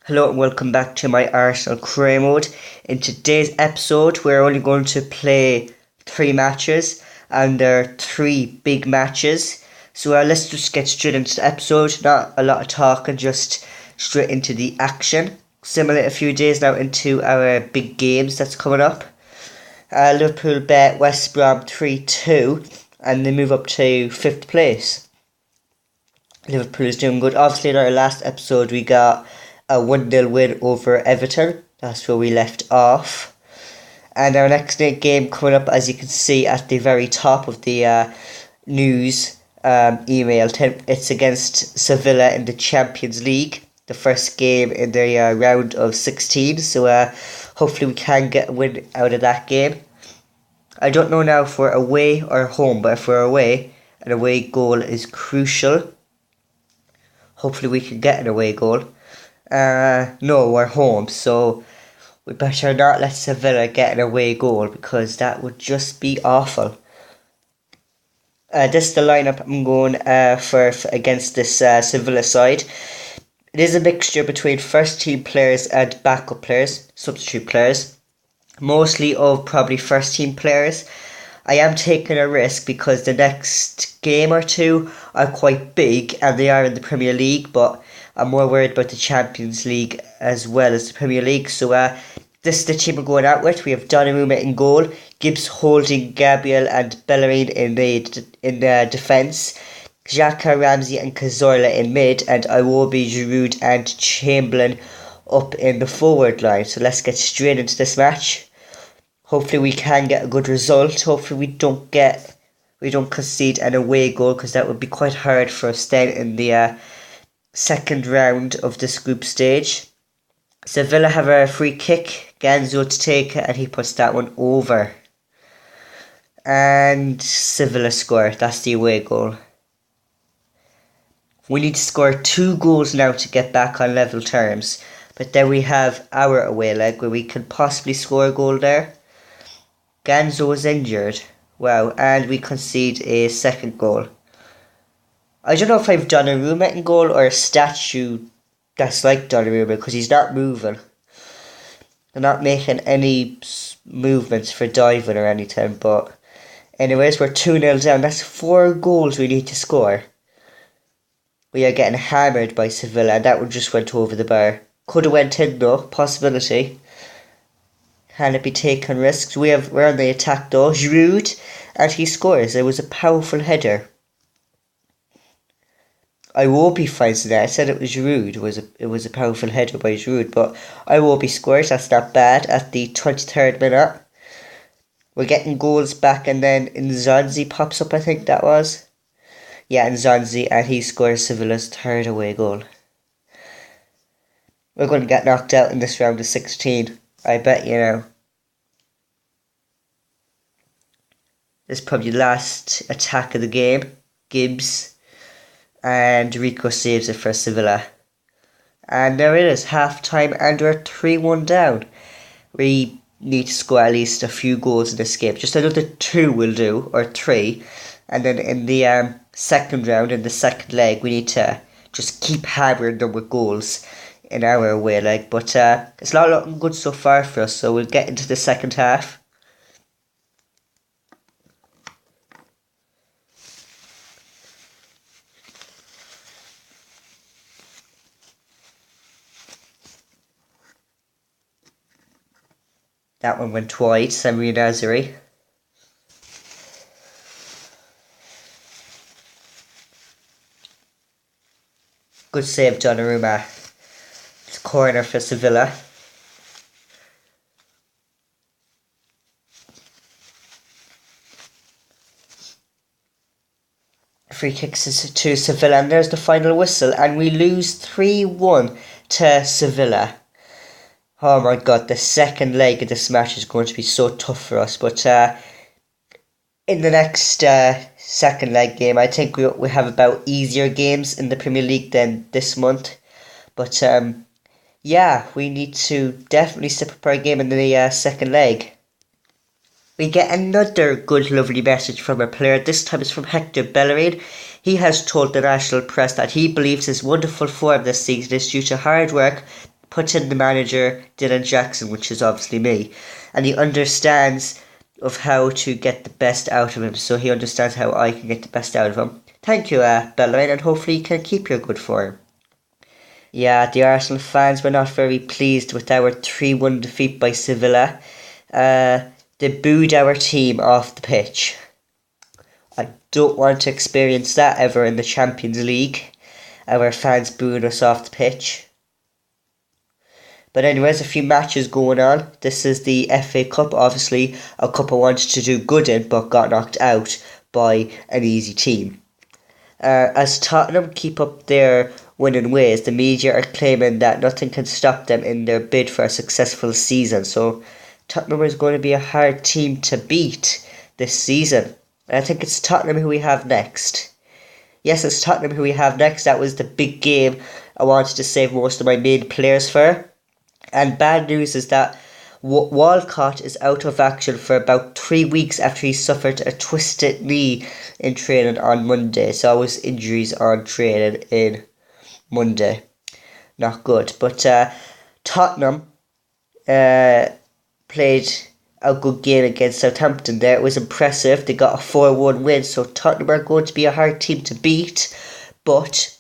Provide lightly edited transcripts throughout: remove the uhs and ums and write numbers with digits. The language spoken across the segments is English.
Hello and welcome back to my Arsenal career mode. In today's episode, we're only going to play 3 matches, and there are 3 big matches. So let's just get straight into the episode. Not a lot of talk and just straight into the action. Similar a few days now into our big games that's coming up. Liverpool bet West Brom 3-2 and they move up to 5th place. Liverpool is doing good. Obviously in our last episode we got a 1-0 win over Everton. That's where we left off. And our next game coming up, as you can see at the very top of the news email, it's against Sevilla in the Champions League. The first game in the round of 16. So hopefully we can get a win out of that game. I don't know now if we're away or home, but if we're away, an away goal is crucial. Hopefully we can get an away goal. No, we're home, so we better not let Sevilla get an away goal because that would just be awful. This is the lineup I'm going for against this Sevilla side. It is a mixture between first team players and backup players, substitute players. Mostly of probably first team players. I am taking a risk because the next game or two are quite big and they are in the Premier League, but I'm more worried about the Champions League as well as the Premier League. So this is the team we're going out with. We have Donnarumma in goal, Gibbs Holding, Gabriel and Bellerin in the defence, Xhaka, Ramsey and Cazorla in mid, and Iwobi, Giroud and Chamberlain up in the forward line. So let's get straight into this match. Hopefully we can get a good result. Hopefully we don't concede an away goal, because that would be quite hard for us then in the second round of this group stage. Sevilla have a free kick, Ganzo to take it, and he puts that one over. And Sevilla score. That's the away goal. We need to score 2 goals now to get back on level terms. But then we have our away leg where we can possibly score a goal there. Ganzo was injured. Wow, and we concede a second goal. I don't know if I've Donnarumma in goal or a statue that's like Donnarumma, because he's not moving. They're not making any movements for diving or anything, but anyways, we're 2-0 down. That's 4 goals we need to score. We are getting hammered by Sevilla, and that one just went over the bar. Could have went in though, possibility. Can it be taking risks? We're on the attack though. Giroud, and he scores. It was a powerful header. Iwobi finds it. I said it was Giroud. It was a powerful header by Giroud, but Iwobi scores. That's not bad at the 23rd minute. We're getting goals back, and then Nzonzi pops up, I think that was. Yeah, Nzonzi, and he scores Sevilla's 3rd away goal. We're going to get knocked out in this round of 16. I bet you know. This is probably the last attack of the game. Gibbs. And Rico saves it for Sevilla. And there it is, half time, and we're 3-1 down. We need to score at least a few goals in this game. Just another 2 will do, or 3. And then in the second round, in the second leg, we need to just keep hammering them with goals in our away leg. But it's not looking good so far for us, so we'll get into the second half. That one went wide, Samir Nasri. Good save, Donnarumma. It's corner for Sevilla. Free kicks to Sevilla, and there's the final whistle, and we lose 3-1 to Sevilla. Oh my god, the second leg of this match is going to be so tough for us. But in the next second leg game, I think we have about easier games in the Premier League than this month. But yeah, we need to definitely step up our game in the second leg. We get another good, lovely message from a player. This time it's from Hector Bellerin. He has told the national press that he believes his wonderful form this season is due to hard work, put in the manager, Dylan Jackson, which is obviously me, and he understands of how to get the best out of him, so he understands how I can get the best out of him. Thank you, Bellerin, and hopefully you can keep your good form. Yeah, the Arsenal fans were not very pleased with our 3-1 defeat by Sevilla. They booed our team off the pitch. I don't want to experience that ever in the Champions League. Our fans booing us off the pitch. But anyways, a few matches going on. This is the FA Cup, obviously a cup I wanted to do good in, but got knocked out by an easy team. As Tottenham keep up their winning ways, the media are claiming that nothing can stop them in their bid for a successful season. So Tottenham is going to be a hard team to beat this season. And I think it's Tottenham who we have next. Yes, it's Tottenham who we have next. That was the big game I wanted to save most of my main players for. And bad news is that Walcott is out of action for about 3 weeks after he suffered a twisted knee in training on Monday. So it was injuries on training in Monday. Not good. But Tottenham played a good game against Southampton there. It was impressive. They got a 4-1 win. So Tottenham are going to be a hard team to beat. But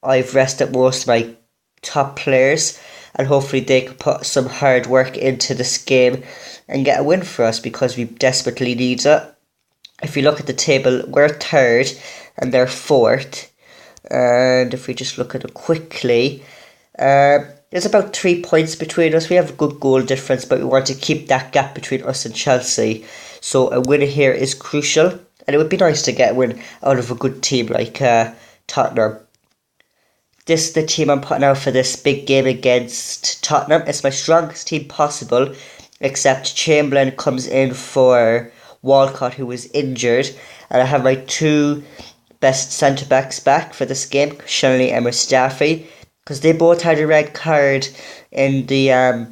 I've rested most of my top players, and hopefully they can put some hard work into this game and get a win for us, because we desperately need it. If you look at the table, we're third and they're fourth. And if we just look at it quickly, there's about 3 points between us. We have a good goal difference, but we want to keep that gap between us and Chelsea. So a win here is crucial, and it would be nice to get a win out of a good team like Tottenham. This is the team I'm putting out for this big game against Tottenham. It's my strongest team possible, except Chamberlain comes in for Walcott, who was injured. And I have my 2 best centre-backs back for this game, Shanley and Mustafi, because they both had a red card in the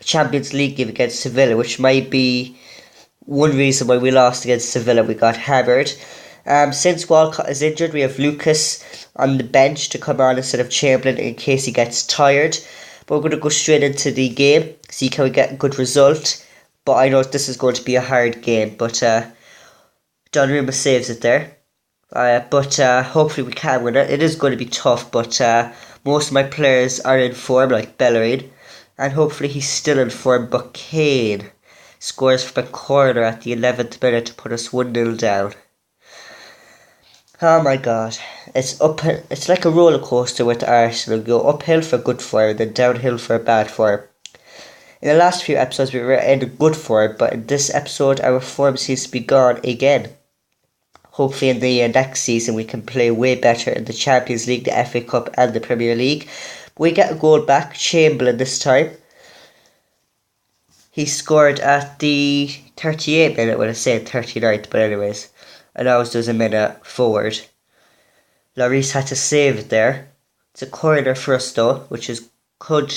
Champions League game against Sevilla, which might be one reason why we lost against Sevilla. We got hammered. Since Walcott is injured, we have Lucas on the bench to come on instead of Chamberlain in case he gets tired. But we're going to go straight into the game, see can we get a good result. But I know this is going to be a hard game, but Donnarumma saves it there. But hopefully we can win it. It is going to be tough, but most of my players are in form, like Bellerin, and hopefully he's still in form. But Kane scores from a corner at the 11th minute to put us 1-0 down. Oh my god, it's like a roller coaster with Arsenal. Go uphill for good form, then downhill for bad form. In the last few episodes we were in good form, but in this episode our form seems to be gone again. Hopefully in the next season we can play way better in the Champions League, the FA Cup and the Premier League. We get a goal back, Chamberlain this time. He scored at the 38th minute, when I say 39th, but anyways. And now there's a minute forward. Lloris had to save it there. It's a corner for us though, which is could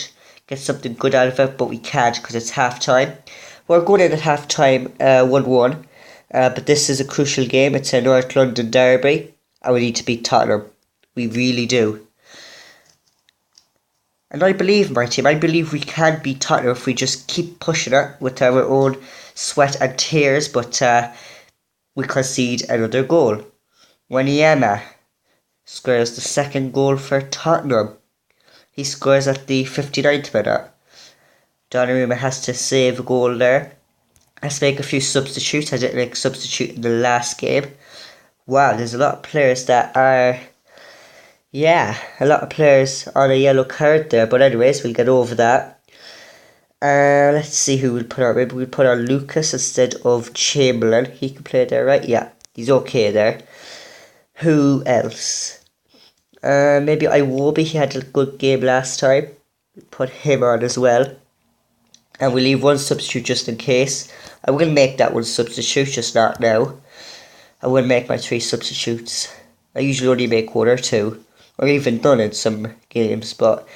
get something good out of it, but we can't because it's half time. We're going in at half time 1-1. But this is a crucial game. It's a North London derby, and we need to beat Tottenham. We really do. And I believe in my team. I believe we can beat Tottenham if we just keep pushing it with our own sweat and tears. But we concede another goal. Wanyama scores the second goal for Tottenham. He scores at the 59th minute. Donnarumma has to save a goal there. Let's make a few substitutes. I didn't make a substitute in the last game. Wow, there's a lot of players that are... Yeah, a lot of players on a yellow card there. But anyways, we'll get over that. Let's see who we'll put on. Maybe we'll put on Lucas instead of Chamberlain. He can play there, right? Yeah, he's okay there. Who else? Maybe Iwobi. He had a good game last time. Put him on as well. And we'll leave one substitute just in case. I will make that one substitute, just not now. I will make my 3 substitutes. I usually only make 1 or 2. Or even none in some games. But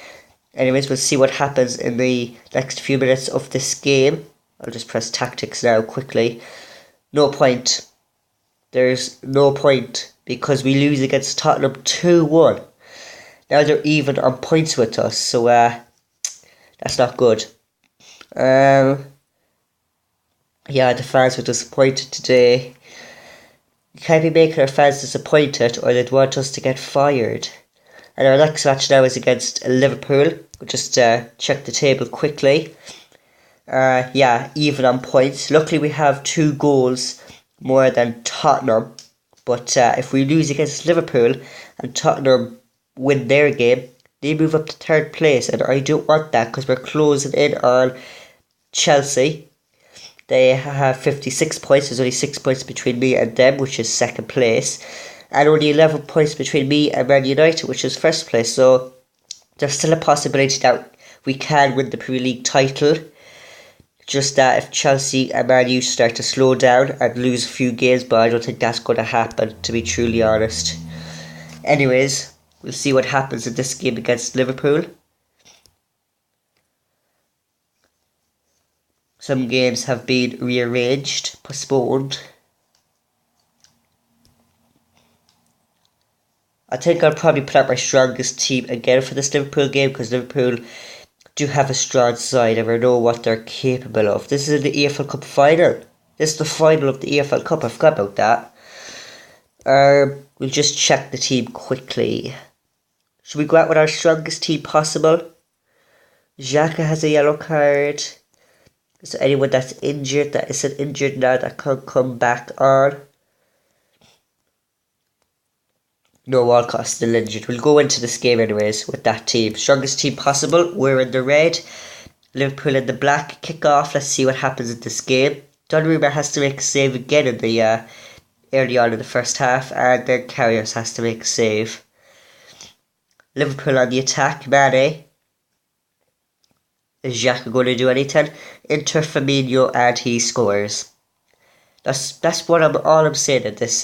anyways, we'll see what happens in the next few minutes of this game. I'll just press tactics now quickly. No point. There's no point because we lose against Tottenham 2-1. Now they're even on points with us, so that's not good. Yeah, the fans were disappointed today. You can't be making our fans disappointed or they'd want us to get fired. And our next match now is against Liverpool. We'll just check the table quickly. Yeah, even on points. Luckily we have 2 goals more than Tottenham. But if we lose against Liverpool and Tottenham win their game, they move up to 3rd place. And I don't want that because we're closing in on Chelsea. They have 56 points. There's only 6 points between me and them, which is 2nd place. And only 11 points between me and Man United, which is 1st place. So there's still a possibility that we can win the Premier League title. Just that if Chelsea and Man U start to slow down and lose a few games, but I don't think that's going to happen, to be truly honest. Anyways, we'll see what happens in this game against Liverpool. Some games have been rearranged, postponed. I think I'll probably put out my strongest team again for this Liverpool game because Liverpool do have a strong side and we know what they're capable of. This is the EFL Cup final. This is the final of the EFL Cup. I forgot about that. We'll just check the team quickly. Should we go out with our strongest team possible? Xhaka has a yellow card. Is there anyone that's injured that isn't injured now that can come back on? No, Walcott's still injured. We'll go into this game anyways with that team. Strongest team possible. We're in the red. Liverpool in the black. Kick off. Let's see what happens in this game. Donnarumma has to make a save again in the early on in the first half. And then Karius has to make a save. Liverpool on the attack. Mane. Is Xhaka going to do anything? Enter Firmino and he scores. That's what all I'm saying in this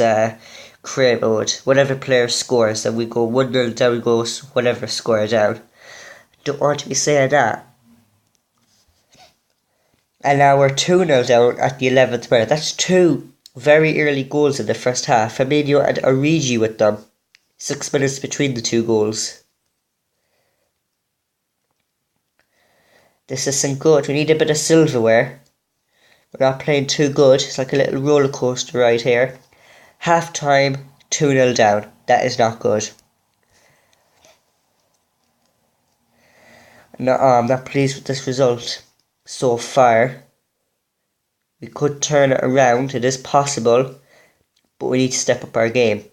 career mode. Whenever player scores and we go 1-0 down, we go whatever score down. Don't want to be saying that. And now we're 2-0 down at the 11th minute. That's 2 very early goals in the first half. Firmino and Origi with them. 6 minutes between the 2 goals. This isn't good. We need a bit of silverware. We're not playing too good. It's like a little roller coaster right here. Half time, 2-0 down. That is not good. No, I'm not pleased with this result so far. We could turn it around. It is possible. But we need to step up our game.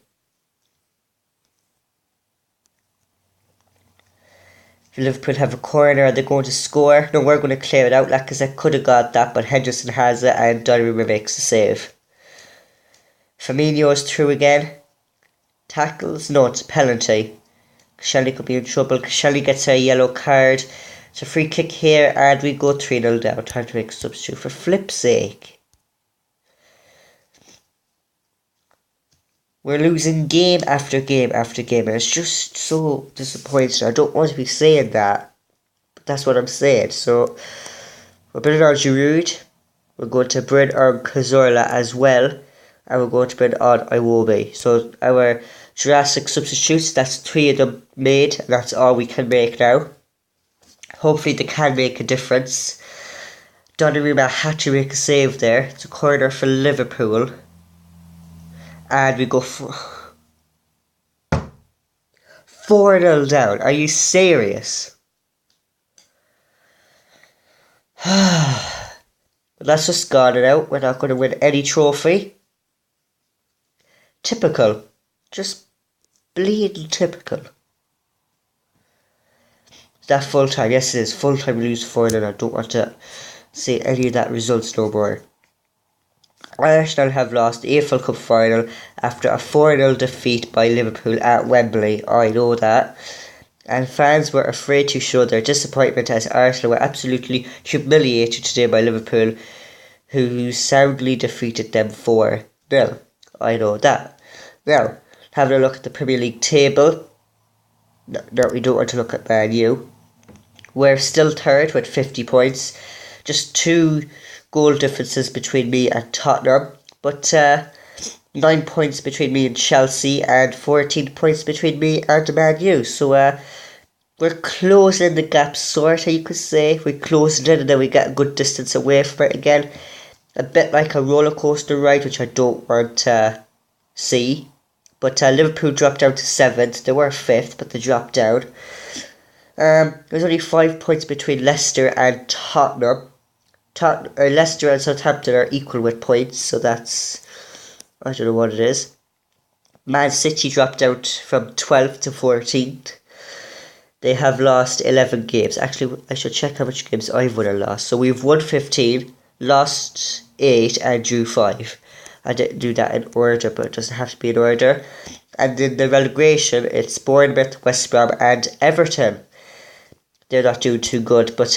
If Liverpool have a corner, they're going to score. No, we're going to clear it out. Lacazette could have got that, but Henderson has it and Donnarumma makes the save. Firmino is through again. Tackles? No, it's a penalty. Shelly could be in trouble. Shelly gets a yellow card. It's a free kick here and we go 3-0 down. Time to make a substitute for flip's sake. We're losing game after game after game and it's just so disappointing. I don't want to be saying that, but that's what I'm saying. So, we're bringing on Giroud. We're going to bring on Cazorla as well. And we're going to bring on Iwobi. So, our Jurassic substitutes, that's 3 of them made. And that's all we can make now. Hopefully they can make a difference. Donnarumma had to make a save there. It's a corner for Liverpool. And we go 4-0 down. Are you serious? That's just got it out. We're not going to win any trophy. Typical. Just bleeding typical. Is that full time? Yes, it is. Full time we lose 4-0. I don't want to say any of that results no more. Arsenal have lost the EFL Cup final after a 4-0 defeat by Liverpool at Wembley. I know that. And fans were afraid to show their disappointment as Arsenal were absolutely humiliated today by Liverpool, who soundly defeated them 4-0. I know that. Now, having a look at the Premier League table. No, we don't want to look at Man U. We're still third with 50 points. Just 2 goal differences between me and Tottenham. But 9 points between me and Chelsea, and 14 points between me and Man U. So we're closing the gap, sort of, you could say. We're closing it, and then we get a good distance away from it again. A bit like a roller coaster ride, which I don't want to see. But Liverpool dropped down to 7th. They were 5th, but they dropped down. There's only 5 points between Leicester and Tottenham. Leicester and Southampton are equal with points, so that's, I don't know what it is. Man City dropped out from 12th to 14th. They have lost 11 games. Actually, I should check how much games I've won or lost. So we've won 15, lost 8, and drew 5. I didn't do that in order, but it doesn't have to be in order. And in the relegation, it's Bournemouth, West Brom, and Everton. They're not doing too good, but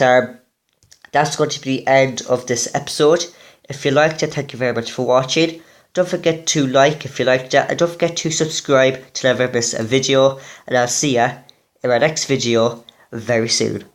that's going to be the end of this episode. If you liked it, thank you very much for watching. Don't forget to like if you liked it, and don't forget to subscribe to never miss a video, and I'll see ya in my next video very soon.